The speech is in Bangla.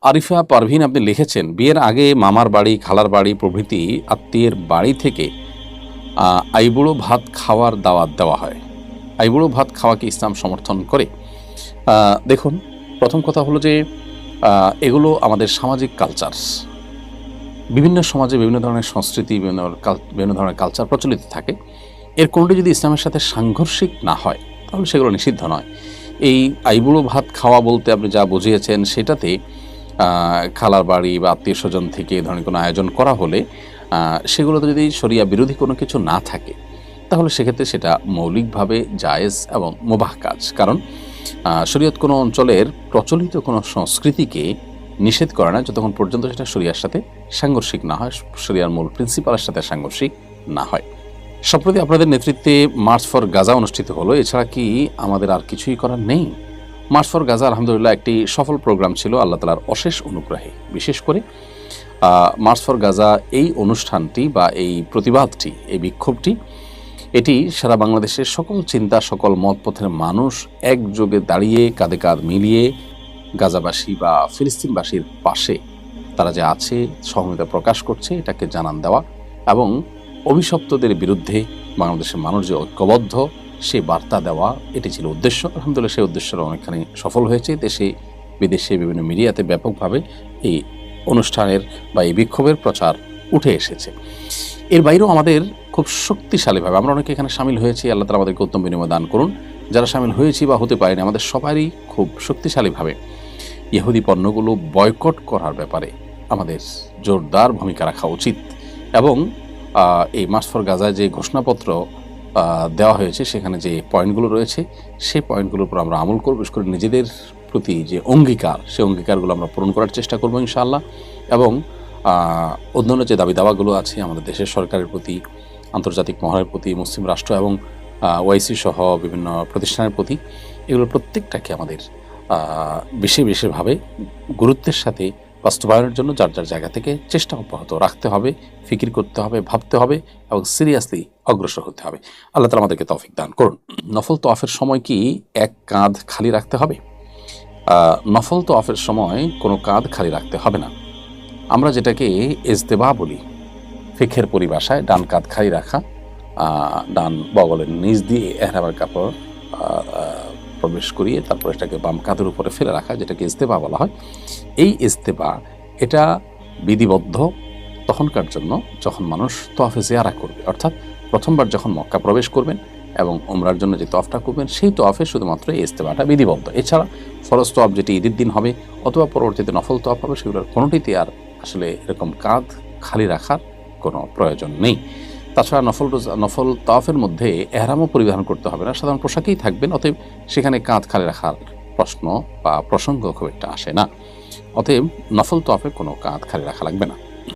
আরিফা পারভিন আপনি লিখেছেন, বিয়ের আগে মামার বাড়ি, খালার বাড়ি প্রভৃতি আত্মীয়ের বাড়ি থেকে আইবুড়ো ভাত খাওয়ার দাওয়াত দেওয়া হয়। আইবুড়ো ভাত খাওয়া কি ইসলাম সমর্থন করে? দেখুন, প্রথম কথা হলো যে এগুলো আমাদের সামাজিক কালচার। বিভিন্ন সমাজে বিভিন্ন ধরনের সংস্কৃতি, বিভিন্ন ধরনের কালচার প্রচলিত থাকে। এর কোনটি যদি ইসলামের সাথে সাংঘর্ষিক না হয় তাহলে সেগুলো নিষিদ্ধ নয়। এই আইবুড়ো ভাত খাওয়া বলতে আপনি যা বুঝিয়েছেন সেটাতে খালার বাড়ি বা আত্মীয় স্বজন থেকে এই ধরনের কোনো আয়োজন করা হলে সেগুলোতে যদি শরিয়া বিরোধী কোনো কিছু না থাকে তাহলে সেক্ষেত্রে সেটা মৌলিকভাবে জায়েজ এবং মুবাহ কাজ। কারণ শরীয়ত কোনো অঞ্চলের প্রচলিত কোনো সংস্কৃতিকে নিষেধ করে না যতক্ষণ পর্যন্ত সেটা শরিয়ার সাথে সাংঘর্ষিক না হয়, শরিয়ার মূল প্রিন্সিপালের সাথে সাংঘর্ষিক না হয়। সম্প্রতি আপনাদের নেতৃত্বে মার্চ ফর গাজা অনুষ্ঠিত হলো, এছাড়া কি আমাদের আর কিছুই করার নেই? মার্চ ফর গাজা আলহামদুলিল্লাহ একটি সফল প্রোগ্রাম ছিল আল্লাহ তাআলার অশেষ অনুগ্রহে। বিশেষ করে মার্চ ফর গাজা এই অনুষ্ঠানটি বা এই প্রতিবাদটি, এই বিক্ষোভটি, এটি সারা বাংলাদেশের সকল চিন্তা, সকল মতপথের মানুষ একযোগে দাঁড়িয়ে কাঁধে কাঁধ মিলিয়ে গাজাবাসী বা ফিলিস্তিনবাসীর পাশে তারা যে আছে সহমর্মিতা প্রকাশ করছে এটাকে জানান দেওয়া এবং অভিশপ্তদের বিরুদ্ধে বাংলাদেশের মানুষ যে ঐক্যবদ্ধ সে বার্তা দেওয়া, এটি ছিল উদ্দেশ্য। আলহামদুলিল্লাহ সেই উদ্দেশ্যটা অনেকখানি সফল হয়েছে। দেশে বিদেশে বিভিন্ন মিডিয়াতে ব্যাপকভাবে এই অনুষ্ঠানের বা এই বিক্ষোভের প্রচার উঠে এসেছে। এর বাইরেও আমাদের খুব শক্তিশালীভাবে আমরা অনেকে এখানে সামিল হয়েছি, আল্লাহ তাআলা আমাদেরকে উত্তম বিনিময় দান করুন। যারা সামিল হয়েছি বা হতে পারেনি, আমাদের সবারই খুব শক্তিশালীভাবে ইহুদি পণ্যগুলো বয়কট করার ব্যাপারে আমাদের জোরদার ভূমিকা রাখা উচিত। এবং এই মার্চ ফর গাজায় যে ঘোষণাপত্র দেওয়া হয়েছে সেখানে যে পয়েন্টগুলো রয়েছে সেই পয়েন্টগুলোর উপর আমরা আমল করব। বিশেষ করে নিজেদের প্রতি যে অঙ্গীকার, সেই অঙ্গীকারগুলো আমরা পূরণ করার চেষ্টা করবো ইনশাআল্লাহ। এবং অন্যান্য যে দাবি দাওয়াগুলো আছে আমাদের দেশের সরকারের প্রতি, আন্তর্জাতিক মহলের প্রতি, মুসলিম রাষ্ট্র এবং ওআইসি সহ বিভিন্ন প্রতিষ্ঠানের প্রতি, এগুলো প্রত্যেকটাকে আমাদের বিশেষভাবে গুরুত্বের সাথে বাস্তবায়নের জন্য যার যার জায়গা থেকে চেষ্টা অব্যাহত রাখতে হবে, ফিকির করতে হবে, ভাবতে হবে এবং সিরিয়াসলি অগ্রসর হতে হবে। আল্লাহ তাআলা আমাদেরকে তৌফিক দান করুন। নফল তওয়াফের সময় কি এক কাঁধ খালি রাখতে হবে? নফল তওয়াফের সময় কোনো কাঁধ খালি রাখতে হবে না। আমরা যেটাকে ইজতেবা বলি ফিকহের পরিভাষায়, ডান কাঁধ খালি রাখা, ডান বগলের নিচ দিয়ে এহরামের কাপড় প্রবেশ করিয়ে তারপর এটাকে বাম কাঁধের উপরে ফেলে রাখা, যেটাকে ইজতেবা বলা হয়। এই ইজতেবা এটা বিধিবদ্ধ তখনকার জন্য যখন মানুষ তওয়াফে জিয়ারা করবে, অর্থাৎ প্রথমবার যখন মক্কা প্রবেশ করবেন এবং উমরার জন্য যে তওয়াফটা করবেন সেই তওয়াফে শুধুমাত্র এই ইজতেবাটা বিধিবদ্ধ। এছাড়া ফরজ তওয়াফ যেটি ঈদের দিন হবে অথবা পরবর্তীতে নফল তওয়াফ হবে, সেগুলোর কোনোটিতে আর আসলে এরকম কাঁধ খালি রাখার কোনো প্রয়োজন নেই। তাছাড়া নফল তওয়াফের মধ্যে এহরামও পরিধান করতে হবে না, সাধারণ পোশাকেই থাকবেন। অতএব সেখানে কাঁধ খালি রাখার প্রশ্ন বা প্রসঙ্গ খুব একটা আসে না। অতএব নফল তওয়াফে কোনো কাঁধ খালি রাখা লাগবে না।